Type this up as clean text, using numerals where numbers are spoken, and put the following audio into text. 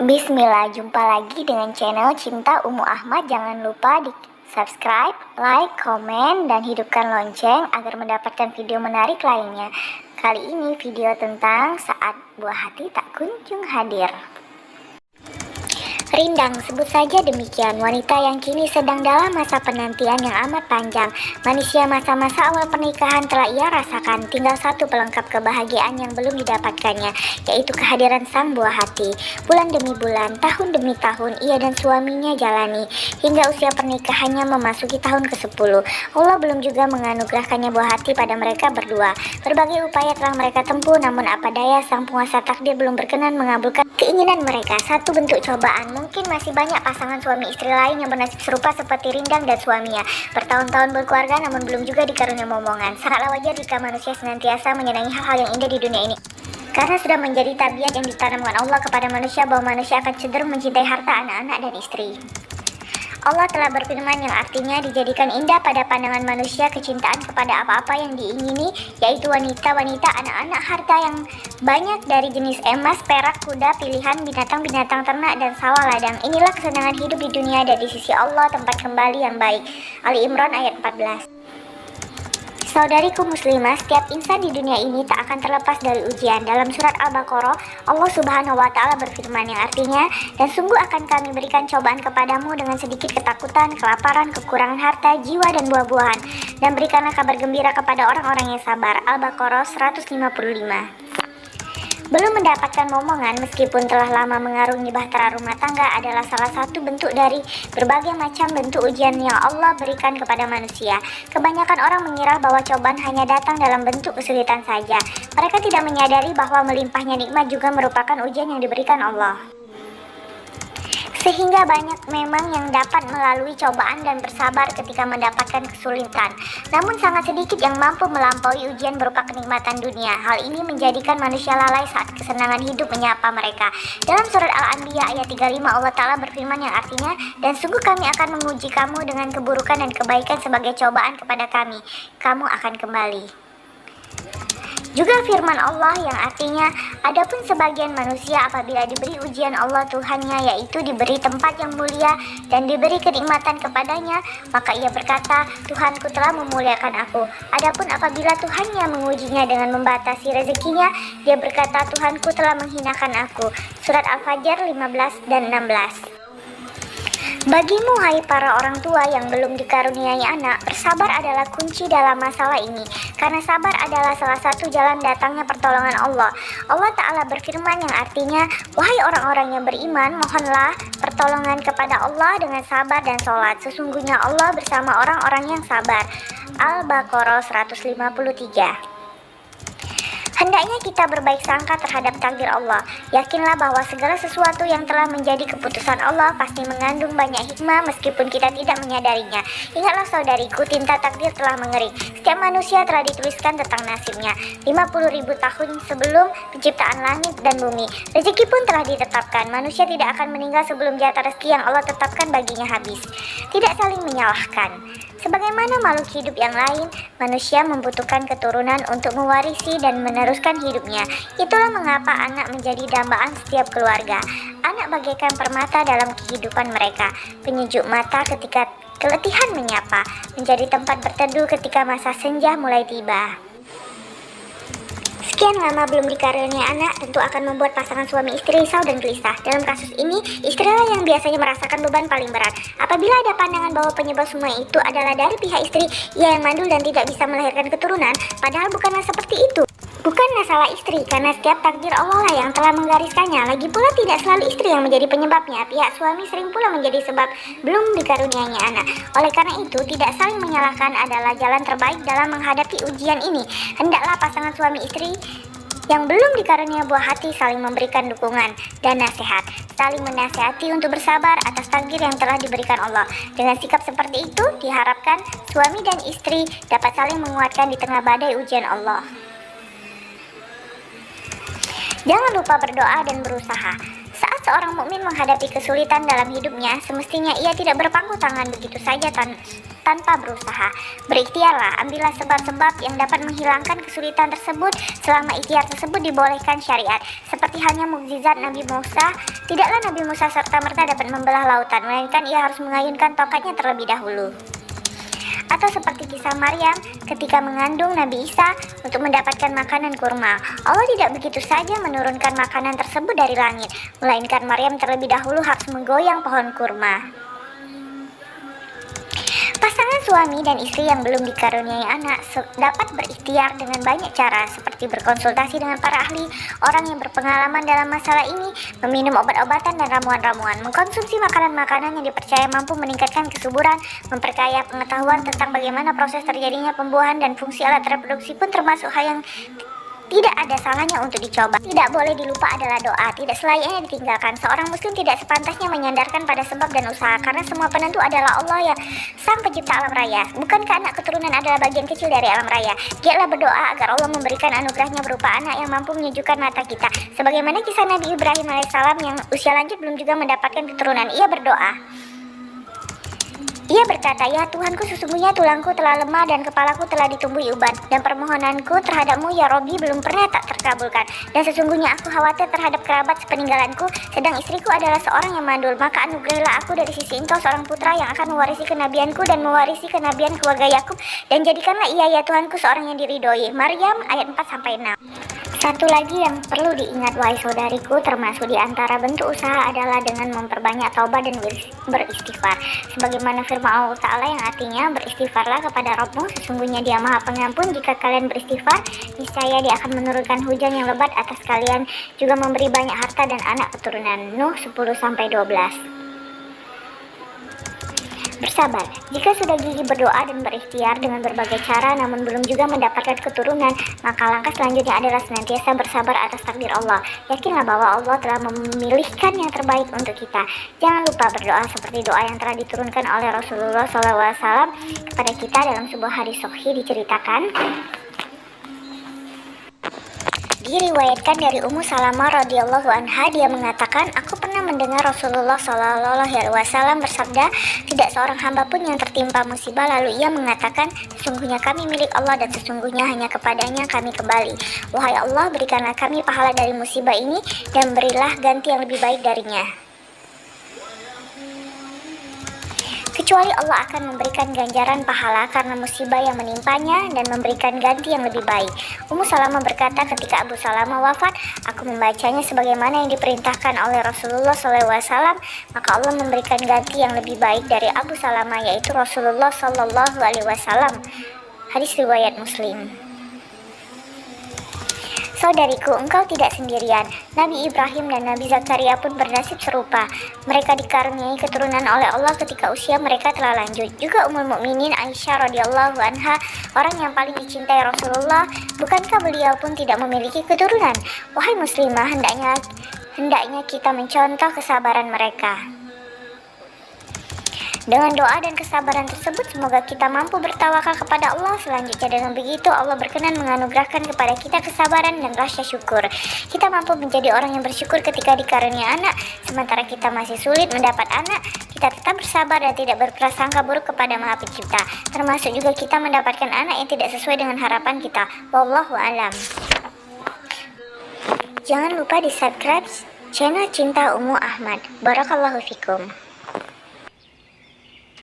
Bismillah, jumpa lagi dengan channel Cinta Ummu Ahmad. Jangan lupa di subscribe, like, komen, dan hidupkan lonceng agar mendapatkan video menarik lainnya. Kali ini video tentang saat buah hati tak kunjung hadir. Rindang, sebut saja demikian, wanita yang kini sedang dalam masa penantian yang amat panjang. Manusia masa-masa awal pernikahan telah ia rasakan, tinggal satu pelengkap kebahagiaan yang belum didapatkannya, yaitu kehadiran sang buah hati. Bulan demi bulan, tahun demi tahun, ia dan suaminya jalani, hingga usia pernikahannya memasuki tahun ke-10. Allah belum juga menganugerahkannya buah hati pada mereka berdua. Berbagai upaya telah mereka tempuh, namun apa daya, sang penguasa takdir belum berkenan mengabulkan keinginan mereka. Satu bentuk cobaan. Mungkin masih banyak pasangan suami istri lain yang bernasib serupa seperti Rindang dan suaminya. Bertahun-tahun berkeluarga namun belum juga dikaruniai momongan. Sangatlah wajar jika manusia senantiasa menyenangi hal-hal yang indah di dunia ini, karena sudah menjadi tabiat yang ditanamkan Allah kepada manusia bahwa manusia akan cenderung mencintai harta, anak-anak, dan istri. Allah telah berfirman yang artinya dijadikan indah pada pandangan manusia kecintaan kepada apa-apa yang diingini, yaitu wanita-wanita, anak-anak, harta yang banyak dari jenis emas, perak, kuda, pilihan, binatang-binatang ternak, dan sawah ladang. Inilah kesenangan hidup di dunia dan di sisi Allah tempat kembali yang baik. Ali Imran ayat 14. Saudariku muslimah, setiap insan di dunia ini tak akan terlepas dari ujian. Dalam surat Al-Baqarah, Allah Subhanahu wa Ta'ala berfirman yang artinya, dan sungguh akan kami berikan cobaan kepadamu dengan sedikit ketakutan, kelaparan, kekurangan harta, jiwa, dan buah-buahan, dan berikanlah kabar gembira kepada orang-orang yang sabar. Al-Baqarah 155. Belum mendapatkan momongan meskipun telah lama mengarungi bahtera rumah tangga adalah salah satu bentuk dari berbagai macam bentuk ujian yang Allah berikan kepada manusia. Kebanyakan orang mengira bahwa cobaan hanya datang dalam bentuk kesulitan saja. Mereka tidak menyadari bahwa melimpahnya nikmat juga merupakan ujian yang diberikan Allah. Sehingga banyak memang yang dapat melalui cobaan dan bersabar ketika mendapatkan kesulitan. Namun sangat sedikit yang mampu melampaui ujian berupa kenikmatan dunia. Hal ini menjadikan manusia lalai saat kesenangan hidup menyapa mereka. Dalam surat Al-Anbiya ayat 35 Allah Ta'ala berfirman yang artinya, dan sungguh kami akan menguji kamu dengan keburukan dan kebaikan sebagai cobaan kepada kami. Kamu akan kembali. Juga firman Allah yang artinya, adapun sebagian manusia apabila diberi ujian Allah Tuhannya, yaitu diberi tempat yang mulia dan diberi kenikmatan kepadanya, maka ia berkata, Tuhanku telah memuliakan aku. Adapun apabila Tuhannya mengujinya dengan membatasi rezekinya, dia berkata, Tuhanku telah menghinakan aku. Surat Al-Fajr 15 dan 16. Bagimu hai para orang tua yang belum dikaruniai anak, bersabar adalah kunci dalam masalah ini, karena sabar adalah salah satu jalan datangnya pertolongan Allah. Allah Ta'ala berfirman yang artinya, wahai orang-orang yang beriman, mohonlah pertolongan kepada Allah dengan sabar dan sholat. Sesungguhnya Allah bersama orang-orang yang sabar. Al-Baqarah 153. Hendaknya kita berbaik sangka terhadap takdir Allah. Yakinlah bahwa segala sesuatu yang telah menjadi keputusan Allah pasti mengandung banyak hikmah meskipun kita tidak menyadarinya. Ingatlah saudariku, tinta takdir telah mengering. Setiap manusia telah dituliskan tentang nasibnya 50.000 tahun sebelum penciptaan langit dan bumi. Rezeki pun telah ditetapkan. Manusia tidak akan meninggal sebelum jatah rezeki yang Allah tetapkan baginya habis. Tidak saling menyalahkan. Sebagaimana makhluk hidup yang lain, manusia membutuhkan keturunan untuk mewarisi dan meneruskan hidupnya. Itulah mengapa anak menjadi dambaan setiap keluarga. Anak bagaikan permata dalam kehidupan mereka, penyejuk mata ketika keletihan menyapa, menjadi tempat berteduh ketika masa senja mulai tiba. Sekian lama belum dikaruniai anak tentu akan membuat pasangan suami istri risau dan gelisah. Dalam kasus ini, istrilah yang biasanya merasakan beban paling berat. Apabila ada pandangan bahwa penyebab semua itu adalah dari pihak istri, ia yang mandul dan tidak bisa melahirkan keturunan, padahal bukanlah seperti itu. Bukan masalah istri, karena setiap takdir Allah lah yang telah menggariskannya. Lagi pula tidak selalu istri yang menjadi penyebabnya. Pihak suami sering pula menjadi sebab belum dikaruniainya anak. Oleh karena itu, tidak saling menyalahkan adalah jalan terbaik dalam menghadapi ujian ini. Hendaklah pasangan suami istri yang belum dikaruniai buah hati saling memberikan dukungan dan nasihat, saling menasihati untuk bersabar atas takdir yang telah diberikan Allah. Dengan sikap seperti itu, diharapkan suami dan istri dapat saling menguatkan di tengah badai ujian Allah. Jangan lupa berdoa dan berusaha. Saat seorang mukmin menghadapi kesulitan dalam hidupnya, semestinya ia tidak berpangku tangan begitu saja tanpa berusaha. Berikhtiarlah, ambillah sebab-sebab yang dapat menghilangkan kesulitan tersebut selama ikhtiar tersebut dibolehkan syariat. Seperti halnya mukjizat Nabi Musa, tidaklah Nabi Musa serta-merta dapat membelah lautan, melainkan ia harus mengayunkan tongkatnya terlebih dahulu. Atau seperti kisah Maryam ketika mengandung Nabi Isa untuk mendapatkan makanan kurma. Allah tidak begitu saja menurunkan makanan tersebut dari langit, melainkan Maryam terlebih dahulu harus menggoyang pohon kurma. Pasangan suami dan istri yang belum dikaruniai anak dapat berikhtiar dengan banyak cara, seperti berkonsultasi dengan para ahli, orang yang berpengalaman dalam masalah ini, meminum obat-obatan dan ramuan-ramuan, mengkonsumsi makanan-makanan yang dipercaya mampu meningkatkan kesuburan, memperkaya pengetahuan tentang bagaimana proses terjadinya pembuahan dan fungsi alat reproduksi pun termasuk hal yang tidak ada salahnya untuk dicoba. Tidak boleh dilupa adalah doa, tidak selayaknya ditinggalkan. Seorang muslim tidak sepantasnya menyandarkan pada sebab dan usaha, karena semua penentu adalah Allah, yang sang pencipta alam raya. Bukankah anak keturunan adalah bagian kecil dari alam raya? Giatlah berdoa agar Allah memberikan anugerahnya berupa anak yang mampu menyejukkan mata kita. Sebagaimana kisah Nabi Ibrahim alaihissalam yang usia lanjut belum juga mendapatkan keturunan. Ia berdoa. Ia berkata, "Ya Tuhanku, sesungguhnya tulangku telah lemah dan kepalaku telah ditumbuhi uban, dan permohonanku terhadapmu ya Robbi belum pernah tak terkabulkan. Dan sesungguhnya aku khawatir terhadap kerabat sepeninggalanku, sedang istriku adalah seorang yang mandul. Maka anugerahilah aku dari sisi engkau seorang putra yang akan mewarisi kenabianku dan mewarisi kenabian keluarga Yakub, dan jadikanlah ia ya Tuhanku seorang yang diridhoi." Maryam ayat 4-6. Satu lagi yang perlu diingat wahai saudariku, termasuk di antara bentuk usaha adalah dengan memperbanyak taubat dan beristighfar. Sebagaimana firman Allah Ta'ala yang artinya, beristighfarlah kepada Rabbmu, sesungguhnya Dia Maha Pengampun. Jika kalian beristighfar, niscaya Dia akan menurunkan hujan yang lebat atas kalian, juga memberi banyak harta dan anak keturunan. Nuh 10-12. Bersabar. Jika sudah gigih berdoa dan berikhtiar dengan berbagai cara namun belum juga mendapatkan keturunan, maka langkah selanjutnya adalah senantiasa bersabar atas takdir Allah. Yakinlah bahwa Allah telah memilihkan yang terbaik untuk kita. Jangan lupa berdoa seperti doa yang telah diturunkan oleh Rasulullah SAW kepada kita dalam sebuah hadis sahih. Diceritakan, diriwayatkan dari Ummu Salamah radhiyallahu anha, dia mengatakan, aku pernah mendengar Rasulullah SAW bersabda, tidak seorang hamba pun yang tertimpa musibah lalu ia mengatakan, sesungguhnya kami milik Allah dan sesungguhnya hanya kepadanya kami kembali. Wahai Allah, berikanlah kami pahala dari musibah ini dan berilah ganti yang lebih baik darinya. Kecuali Allah akan memberikan ganjaran pahala karena musibah yang menimpanya dan memberikan ganti yang lebih baik. Ummu Salamah berkata, ketika Abu Salamah wafat, aku membacanya sebagaimana yang diperintahkan oleh Rasulullah SAW, maka Allah memberikan ganti yang lebih baik dari Abu Salamah, yaitu Rasulullah SAW. Hadis riwayat Muslim. Saudariku, engkau tidak sendirian. Nabi Ibrahim dan Nabi Zakaria pun bernasib serupa. Mereka dikaruniai keturunan oleh Allah ketika usia mereka telah lanjut. Juga Ummul Mukminin Aisyah radhiyallahu anha, orang yang paling dicintai Rasulullah, bukankah beliau pun tidak memiliki keturunan? Wahai muslimah, hendaknya kita mencontoh kesabaran mereka. Dengan doa dan kesabaran tersebut, semoga kita mampu bertawakal kepada Allah. Selanjutnya, dengan begitu Allah berkenan menganugerahkan kepada kita kesabaran dan rasa syukur. Kita mampu menjadi orang yang bersyukur ketika dikarunia anak. Sementara kita masih sulit mendapat anak, kita tetap bersabar dan tidak berprasangka buruk kepada Maha Pencipta. Termasuk juga kita mendapatkan anak yang tidak sesuai dengan harapan kita. Wallahu a'lam. Jangan lupa di subscribe channel Cinta Ummu Ahmad. Barakallahu fikum.